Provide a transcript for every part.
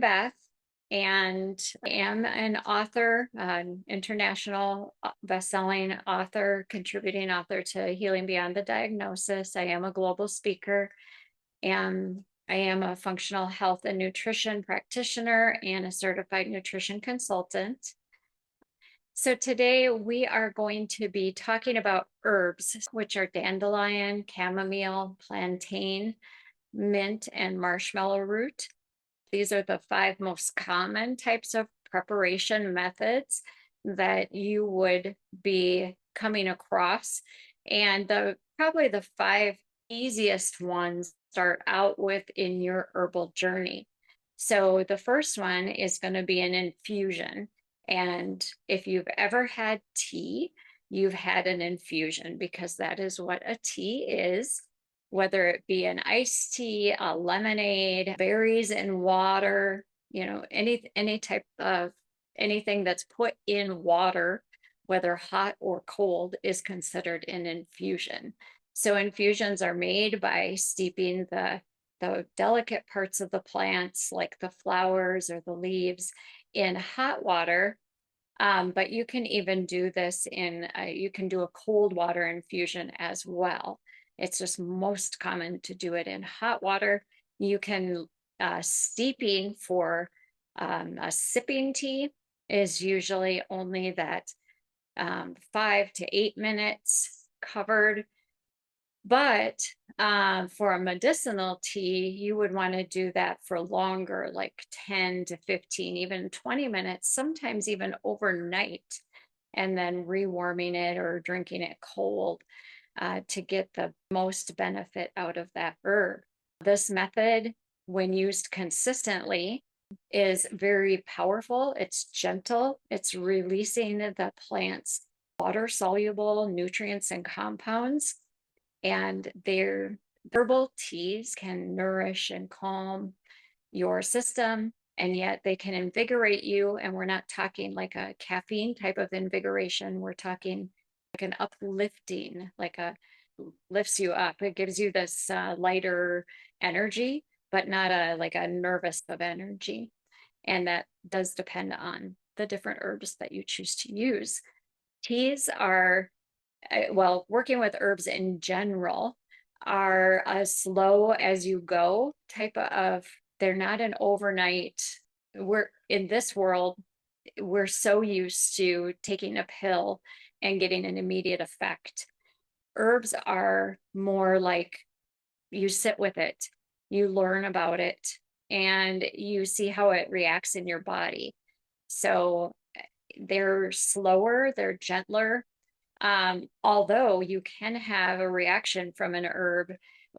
Beth, and I am an author, an international best-selling author, contributing author to Healing Beyond the Diagnosis. I am a global speaker, and I am a functional health and nutrition practitioner and a certified nutrition consultant. So today we are going to be talking about herbs, which are dandelion, chamomile, plantain, mint, and marshmallow root. These are the 5 most common types of preparation methods that you would be coming across. And probably the 5 easiest ones start out with in your herbal journey. So the first one is going to be an infusion. And if you've ever had tea, you've had an infusion, because that is what a tea is. Whether it be an iced tea, a lemonade, berries in water, any type of anything that's put in water, whether hot or cold, is considered an infusion. So infusions are made by steeping the delicate parts of the plants, like the flowers or the leaves, in hot water. But you can even do this you can do a cold water infusion as well. It's just most common to do it in hot water. You can, steeping for a sipping tea is usually only that 5 to 8 minutes covered. But for a medicinal tea, you would want to do that for longer, like 10 to 15, even 20 minutes, sometimes even overnight, and then rewarming it or drinking it cold to get the most benefit out of that herb. This method, when used consistently, is very powerful. It's gentle. It's releasing the plant's water-soluble nutrients and compounds. And their herbal teas can nourish and calm your system, and yet they can invigorate you. And we're not talking like a caffeine type of invigoration. We're talking like an uplifting, lifts you up. It gives you this lighter energy, but not like a nervous of energy. And that does depend on the different herbs that you choose to use. Teas are, well, working with herbs in general, are a slow as you go type of, they're not an overnight. We're in this world, we're so used to taking a pill and getting an immediate effect. Herbs are more like you sit with it, you learn about it, and you see how it reacts in your body. So they're slower, they're gentler. Although you can have a reaction from an herb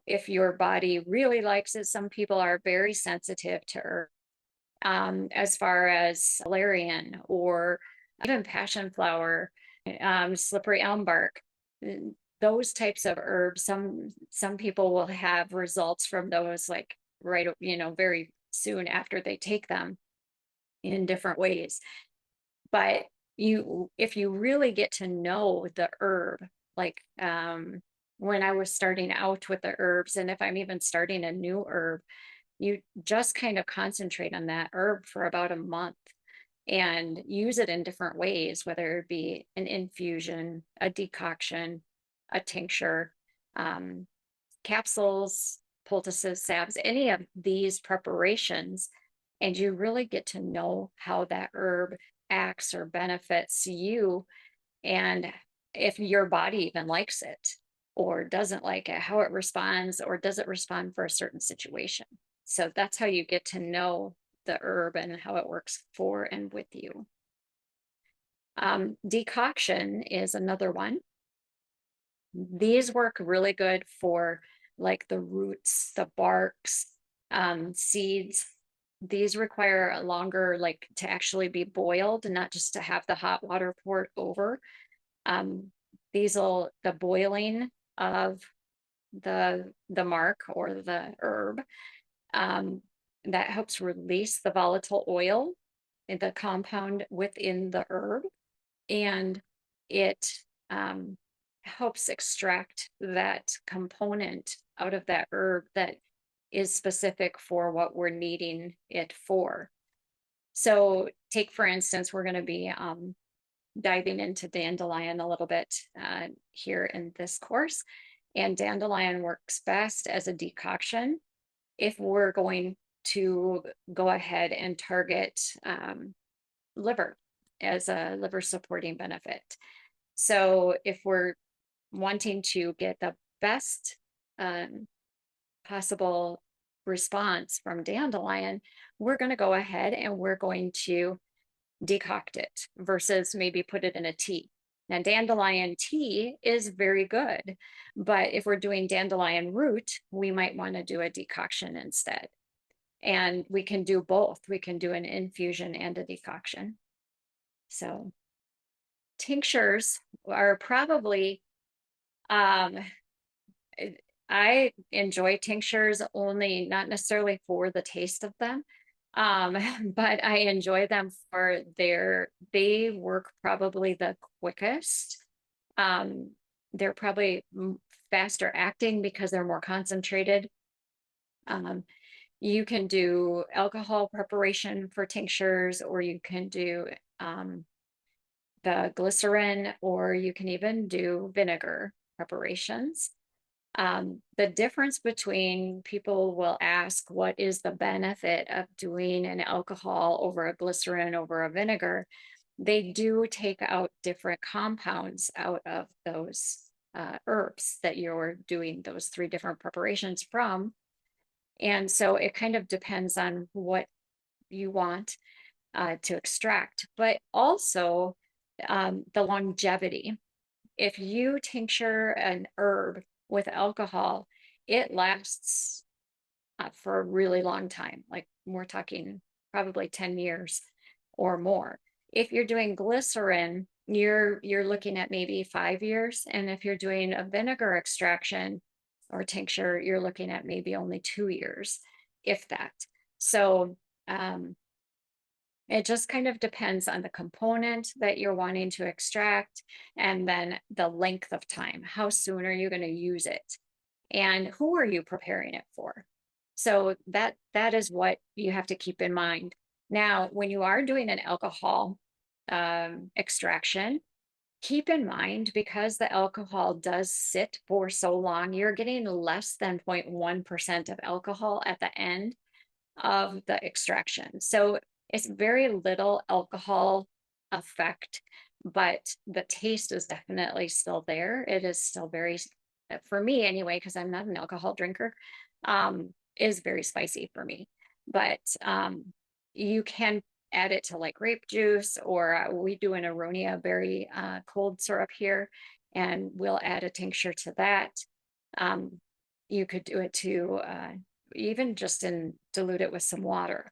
if your body really likes it. Some people are very sensitive to herbs, as far as valerian or even passion flower, slippery elm bark. Those types of herbs, some people will have results from those like right, very soon after they take them in different ways. But if you really get to know the herb, like when I was starting out with the herbs, and if I'm even starting a new herb, you just kind of concentrate on that herb for about a month and use it in different ways, whether it be an infusion, a decoction, a tincture, capsules, poultices, salves, any of these preparations. And you really get to know how that herb acts or benefits you, and if your body even likes it or doesn't like it, how it responds, or does it respond for a certain situation. So that's how you get to know the herb and how it works for and with you. Decoction is another one. These work really good for like the roots, the barks, seeds. These require a longer, like to actually be boiled, not just to have the hot water poured over. The boiling of the mark or the herb, that helps release the volatile oil in the compound within the herb, and it helps extract that component out of that herb that is specific for what we're needing it for. So take, for instance, we're going to be diving into dandelion a little bit here in this course. And dandelion works best as a decoction if we're going to go ahead and target liver as a liver supporting benefit. So if we're wanting to get the best um, possible response from dandelion, we're going to go ahead and we're going to decoct it versus maybe put it in a tea. Now, dandelion tea is very good, but if we're doing dandelion root, we might want to do a decoction instead. And we can do both. We can do an infusion and a decoction. So tinctures are probably, um, I enjoy tinctures only, not necessarily for the taste of them, um, but I enjoy them for they work probably the quickest. Um, they're probably faster acting because they're more concentrated. Um, you can do alcohol preparation for tinctures, or you can do the glycerin, or you can even do vinegar preparations. The difference between people will ask, what is the benefit of doing an alcohol over a glycerin over a vinegar? They do take out different compounds out of those herbs that you're doing those three different preparations from. And so it kind of depends on what you want to extract, but also the longevity. If you tincture an herb with alcohol, it lasts for a really long time. Like we're talking probably 10 years or more. If you're doing glycerin, you're looking at maybe 5 years. And if you're doing a vinegar extraction or tincture, you're looking at maybe only 2 years, if that. So it just kind of depends on the component that you're wanting to extract and then the length of time. How soon are you going to use it? And who are you preparing it for? So that is what you have to keep in mind. Now, when you are doing an alcohol extraction, keep in mind because the alcohol does sit for so long, you're getting less than 0.1% of alcohol at the end of the extraction. So it's very little alcohol effect, but the taste is definitely still there. It is still very, for me anyway, because I'm not an alcohol drinker, is very spicy for me. But you can add it to like grape juice, or we do an aronia berry cold syrup here, and we'll add a tincture to that. You could do it to even just dilute it with some water.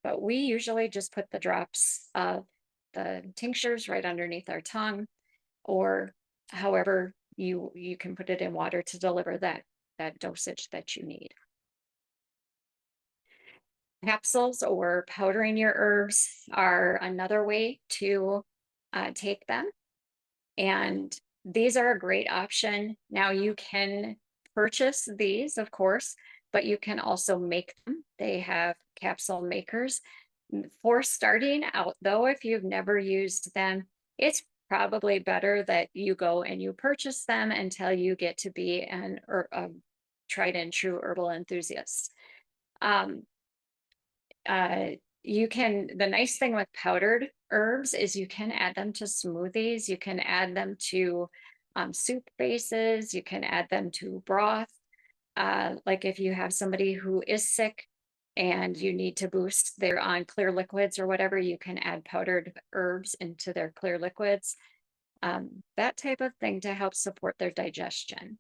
But we usually just put the drops of the tinctures right underneath our tongue, or however you can put it in water to deliver that dosage that you need. Capsules or powdering your herbs are another way to take them. And these are a great option. Now you can purchase these, of course, but you can also make them. They have capsule makers. For starting out, though, if you've never used them, it's probably better that you go and you purchase them until you get to be a tried and true herbal enthusiast. Um, the nice thing with powdered herbs is you can add them to smoothies, you can add them to soup bases, you can add them to broth. Like if you have somebody who is sick and you need to boost their on clear liquids or whatever, you can add powdered herbs into their clear liquids. That type of thing to help support their digestion.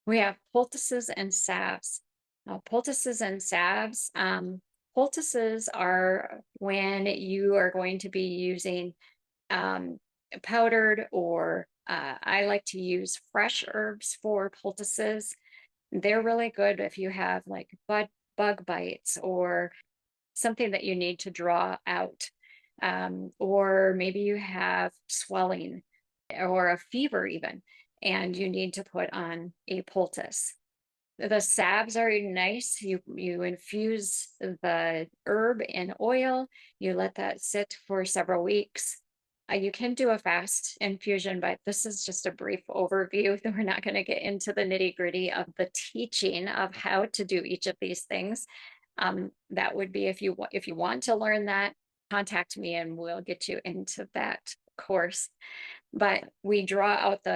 We have poultices and salves. Poultices and salves, poultices are when you are going to be using powdered, or I like to use fresh herbs for poultices. They're really good if you have like bug bites or something that you need to draw out. Or maybe you have swelling or a fever even, and you need to put on a poultice. The salves are nice. You infuse the herb in oil. You let that sit for several weeks. You can do a fast infusion, but this is just a brief overview. We're not going to get into the nitty gritty of the teaching of how to do each of these things. That would be if you want to learn that, contact me and we'll get you into that course. But we draw out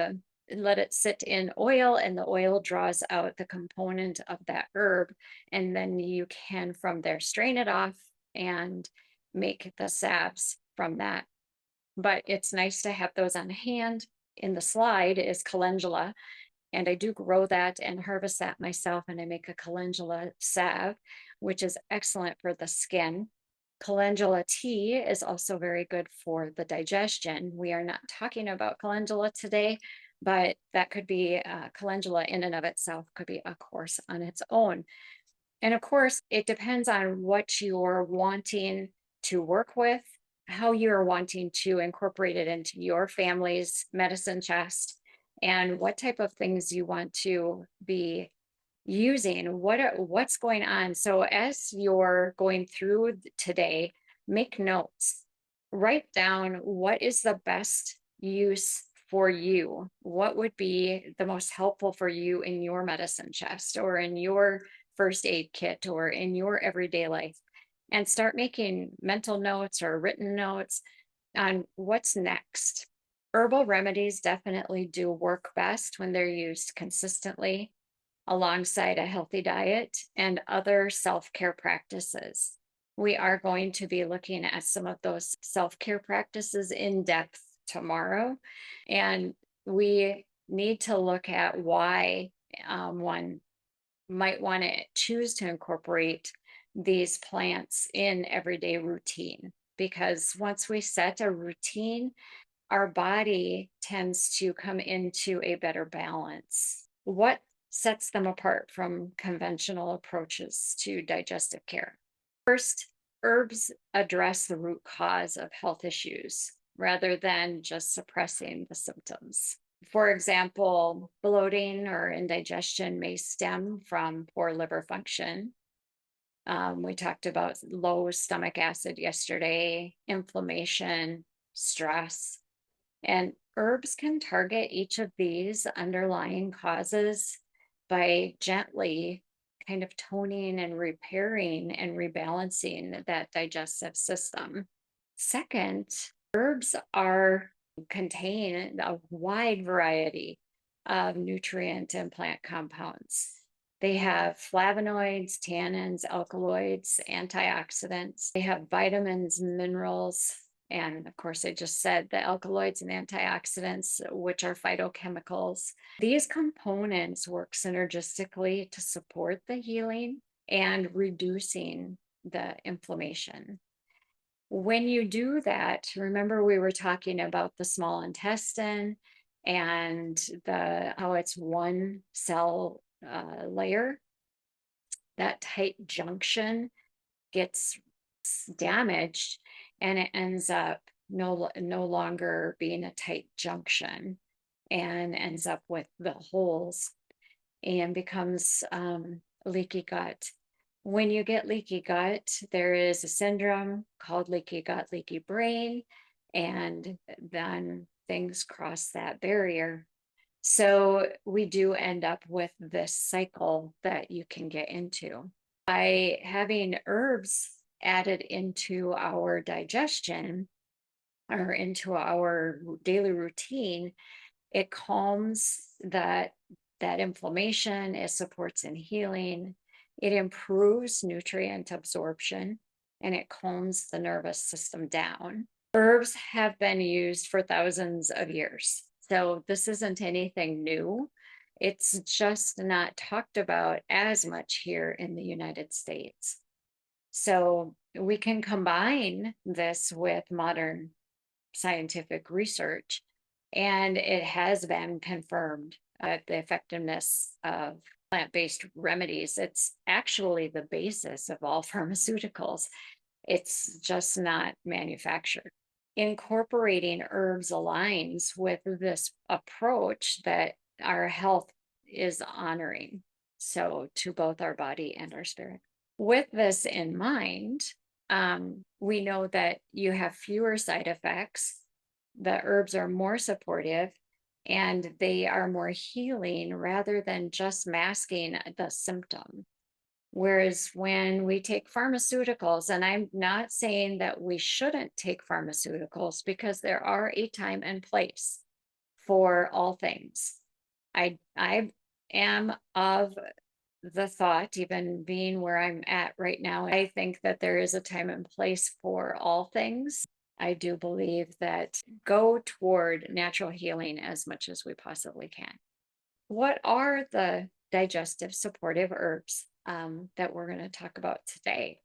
let it sit in oil, and the oil draws out the component of that herb. And then you can from there strain it off and make the salves from that. But it's nice to have those on hand. In the slide is calendula, and I do grow that and harvest that myself, and I make a calendula salve, which is excellent for the skin. Calendula tea is also very good for the digestion. We are not talking about calendula today, but that could be calendula in and of itself could be a course on its own. And of course, it depends on what you're wanting to work with, how you're wanting to incorporate it into your family's medicine chest, and what type of things you want to be using. What's going on? So as you're going through today, make notes. Write down what is the best use for you. What would be the most helpful for you in your medicine chest or in your first aid kit or in your everyday life, and start making mental notes or written notes on what's next. Herbal remedies definitely do work best when they're used consistently alongside a healthy diet and other self-care practices. We are going to be looking at some of those self-care practices in depth tomorrow, and we need to look at why one might want to choose to incorporate these plants in everyday routine. Because once we set a routine, our body tends to come into a better balance. What sets them apart from conventional approaches to digestive care? First, herbs address the root cause of health issues rather than just suppressing the symptoms. For example, bloating or indigestion may stem from poor liver function. We talked about low stomach acid yesterday, inflammation, stress, and herbs can target each of these underlying causes by gently kind of toning and repairing and rebalancing that digestive system. Second, herbs contain a wide variety of nutrient and plant compounds. They have flavonoids, tannins, alkaloids, antioxidants. They have vitamins, minerals, and of course, I just said the alkaloids and antioxidants, which are phytochemicals. These components work synergistically to support the healing and reducing the inflammation. When you do that, remember we were talking about the small intestine and how it's one cell layer. That tight junction gets damaged, and it ends up no longer being a tight junction and ends up with the holes and becomes leaky gut. When you get leaky gut, there is a syndrome called leaky gut, leaky brain, and then things cross that barrier. So we do end up with this cycle that you can get into. By having herbs added into our digestion or into our daily routine, it calms that inflammation, it supports in healing, it improves nutrient absorption, and it calms the nervous system down. Herbs have been used for thousands of years, so this isn't anything new. It's just not talked about as much here in the United States. So we can combine this with modern scientific research, and it has been confirmed the effectiveness of plant-based remedies. It's actually the basis of all pharmaceuticals. It's just not manufactured. Incorporating herbs aligns with this approach that our health is honoring. So to both our body and our spirit. With this in mind, we know that you have fewer side effects. The herbs are more supportive and they are more healing rather than just masking the symptom. Whereas when we take pharmaceuticals, and I'm not saying that we shouldn't take pharmaceuticals because there are a time and place for all things. I am of the thought, even being where I'm at right now, I think that there is a time and place for all things. I do believe that go toward natural healing as much as we possibly can. What are the digestive supportive herbs that we're going to talk about today?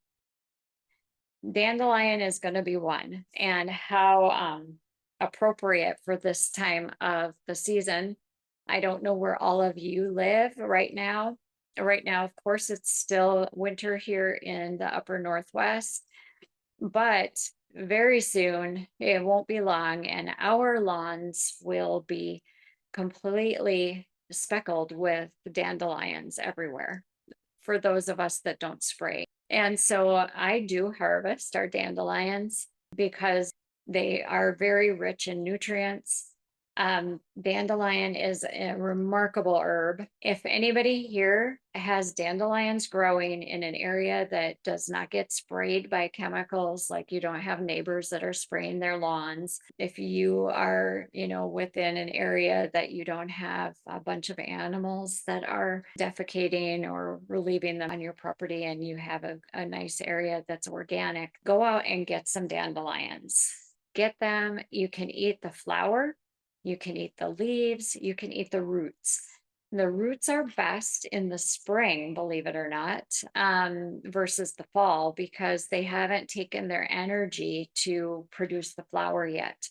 Dandelion is going to be one, and how appropriate for this time of the season. I don't know where all of you live right now. Right now, of course, it's still winter here in the upper Northwest, but very soon, it won't be long, and our lawns will be completely speckled with dandelions everywhere for those of us that don't spray. And so I do harvest our dandelions because they are very rich in nutrients. Dandelion is a remarkable herb. If anybody here has dandelions growing in an area that does not get sprayed by chemicals, like you don't have neighbors that are spraying their lawns, if you are, within an area that you don't have a bunch of animals that are defecating or relieving them on your property, and you have a nice area that's organic, go out and get some dandelions. Get them. You can eat the flower. You can eat the leaves, you can eat the roots. The roots are best in the spring, believe it or not, versus the fall, because they haven't taken their energy to produce the flower yet.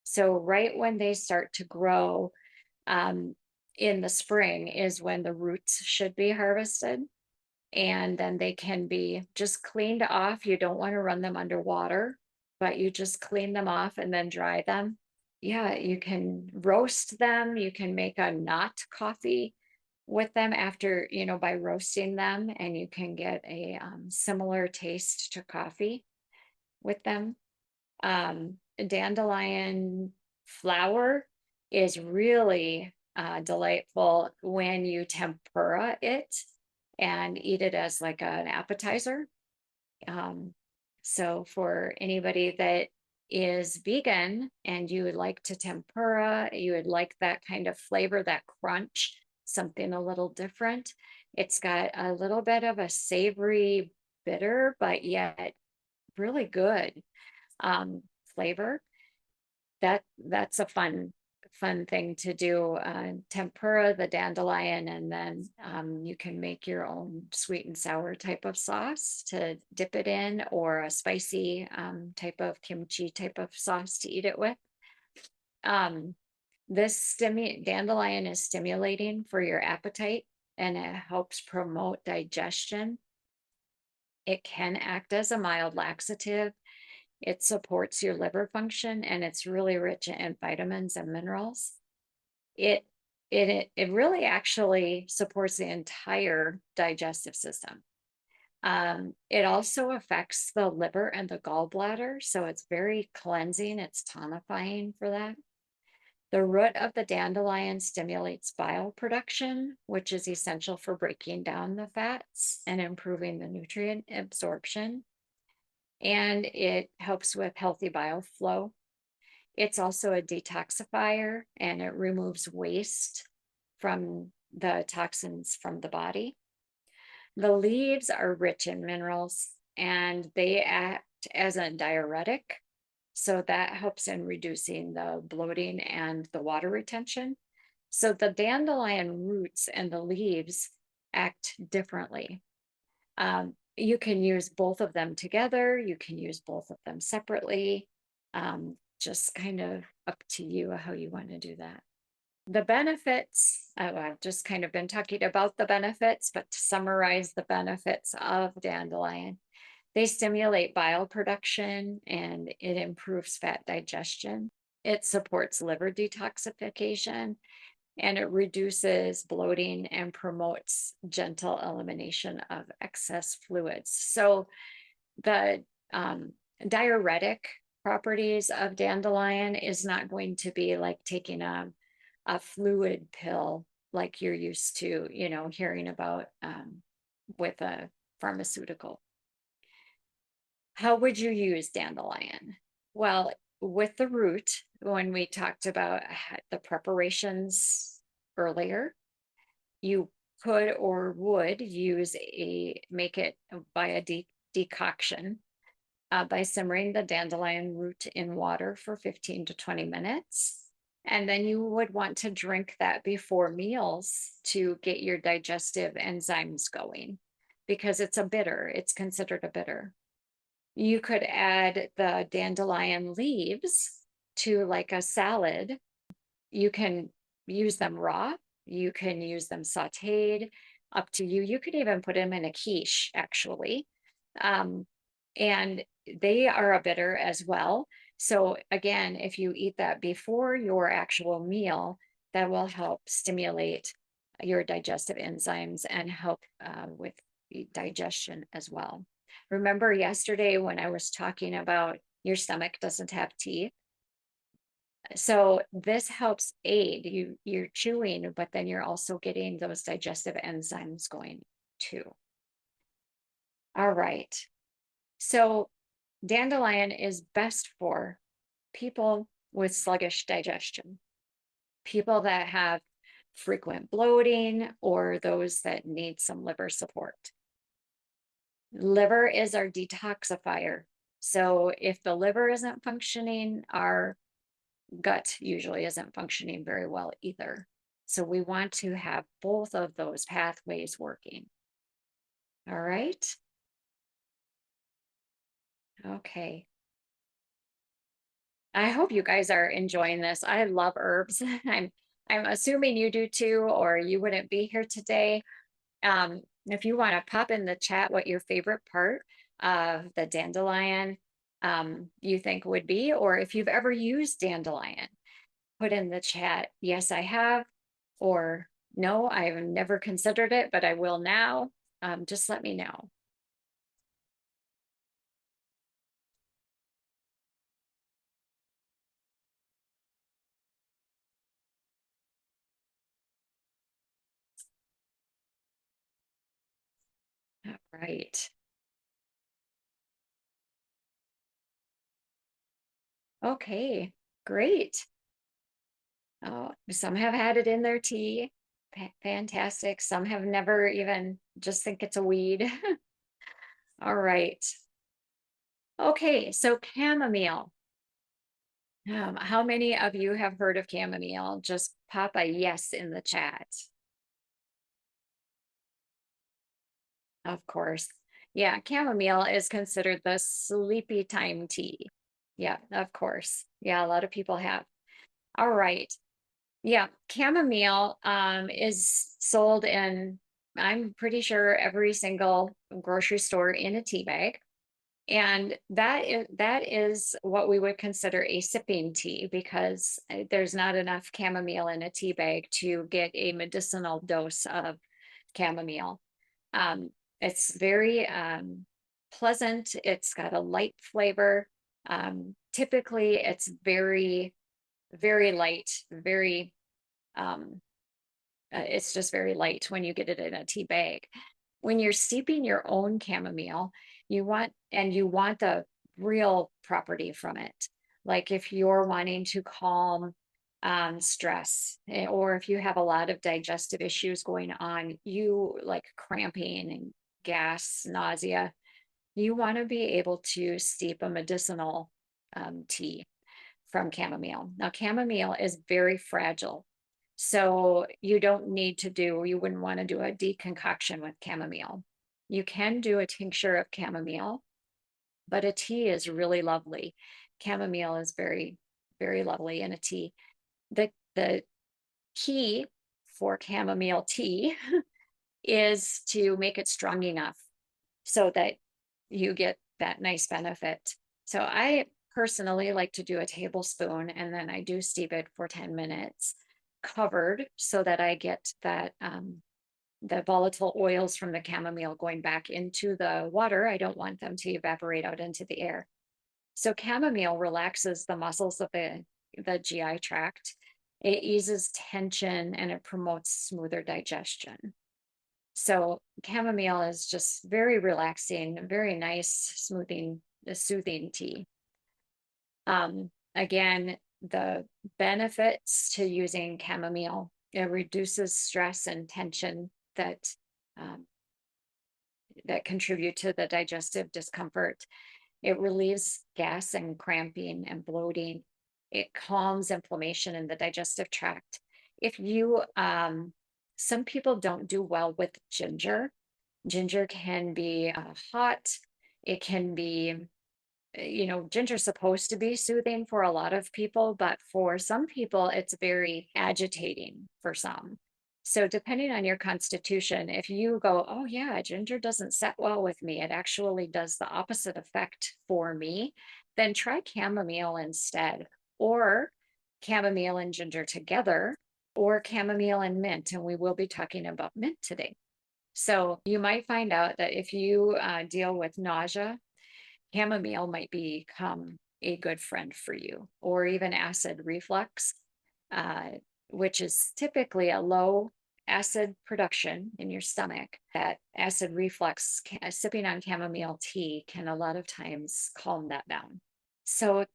So right when they start to grow in the spring is when the roots should be harvested. And then they can be just cleaned off. You don't want to run them underwater, but you just clean them off and then dry them. Yeah, you can roast them. You can make a not coffee with them after, by roasting them, and you can get a similar taste to coffee with them. Dandelion flour is really delightful when you tempura it and eat it as like an appetizer. So for anybody that is vegan and you would like to tempura, you would like that kind of flavor, that crunch, something a little different. It's got a little bit of a savory, bitter, but yet really good flavor. That's a fun thing to do. Tempura the dandelion, and then you can make your own sweet and sour type of sauce to dip it in, or a spicy type of kimchi type of sauce to eat it with. This dandelion is stimulating for your appetite, and it helps promote digestion. It can act as a mild laxative. It supports your liver function, and it's really rich in vitamins and minerals. It really actually supports the entire digestive system. It also affects the liver and the gallbladder, so it's very cleansing. It's tonifying for that. The root of the dandelion stimulates bile production, which is essential for breaking down the fats and improving the nutrient absorption. And it helps with healthy bile flow. It's also a detoxifier, and it removes waste from the toxins from the body. The leaves are rich in minerals, and they act as a diuretic. So that helps in reducing the bloating and the water retention. So the dandelion roots and the leaves act differently. You can use both of them together. You can use both of them separately. Just kind of up to you how you want to do that. The benefits, I've just kind of been talking about the benefits, but to summarize the benefits of dandelion, they stimulate bile production and it improves fat digestion. It supports liver detoxification. and it reduces bloating and promotes gentle elimination of excess fluids. So the diuretic properties of dandelion is not going to be like taking a fluid pill like you're used to, hearing about with a pharmaceutical. How would you use dandelion? Well, with the root, when we talked about the preparations earlier, you could or would make it by a decoction by simmering the dandelion root in water for 15 to 20 minutes. And then you would want to drink that before meals to get your digestive enzymes going because it's a bitter, it's considered a bitter. You could add the dandelion leaves to like a salad. You can use them raw, you can use them sauteed, up to you. You could even put them in a quiche, actually. And they are a bitter as well. So, again, if you eat that before your actual meal, that will help stimulate your digestive enzymes and help with digestion as well. Remember yesterday when I was talking about your stomach doesn't have teeth? So this helps aid you're chewing, but then you're also getting those digestive enzymes going too. All right. So dandelion is best for people with sluggish digestion, people that have frequent bloating, or those that need some liver support. Liver is our detoxifier. So if the liver isn't functioning, our gut usually isn't functioning very well either. So we want to have both of those pathways working. All right. Okay. I hope you guys are enjoying this. I love herbs. I'm assuming you do too, or you wouldn't be here today. If you want to pop in the chat what your favorite part of the dandelion you think would be, or if you've ever used dandelion, put in the chat, yes, I have, or no, I've never considered it, but I will now. Just let me know. All right. Okay, great. Oh, some have had it in their tea. Fantastic. Some have never even just think it's a weed. All right. Okay, so chamomile. How many of you have heard of chamomile? Just pop a yes in the chat. Of course. Yeah, chamomile is considered the sleepy time tea. Yeah, of course. Yeah, a lot of people have. All right. Yeah, chamomile is sold in, I'm pretty sure, every single grocery store in a tea bag. And that is what we would consider a sipping tea because there's not enough chamomile in a tea bag to get a medicinal dose of chamomile. It's very pleasant. It's got a light flavor. Typically, it's very, very light, very it's just very light when you get it in a tea bag. When you're steeping your own chamomile, you want the real property from it. Like if you're wanting to calm stress, or if you have a lot of digestive issues going on, you like cramping and gas, nausea, you want to be able to steep a medicinal tea from chamomile. Now, chamomile is very fragile. So you wouldn't want to do a deconcoction with chamomile. You can do a tincture of chamomile, but a tea is really lovely. Chamomile is very, very lovely in a tea. The key for chamomile tea is to make it strong enough so that you get that nice benefit. So I personally like to do a tablespoon and then I do steep it for 10 minutes. covered so that I get that the volatile oils from the chamomile going back into the water. I don't want them to evaporate out into the air. So chamomile relaxes the muscles of the GI tract. It eases tension and it promotes smoother digestion. So chamomile is just very relaxing, very nice, soothing tea. Again, the benefits to using chamomile, it reduces stress and tension um, that contribute to the digestive discomfort. It relieves gas and cramping and bloating. It calms inflammation in the digestive tract. If you, some people don't do well with ginger. Ginger can be hot. It can be, ginger's supposed to be soothing for a lot of people, but for some people, it's very agitating for some. So, depending on your constitution, if you go, oh, yeah, ginger doesn't set well with me, it actually does the opposite effect for me, then try chamomile instead, or chamomile and ginger together, or chamomile and mint. And we will be talking about mint today. So, you might find out that if you deal with nausea, chamomile might become a good friend for you, or even acid reflux, uh, which is typically a low acid production in your stomach. That acid reflux, sipping on chamomile tea can a lot of times calm that down. So,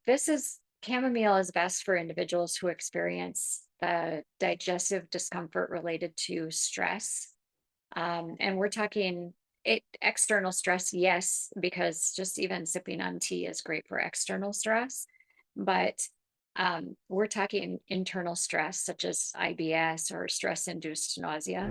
chamomile is best for individuals who experience the digestive discomfort related to stress. And we're talking external stress, yes, because just even sipping on tea is great for external stress. But we're talking internal stress, such as IBS or stress induced nausea.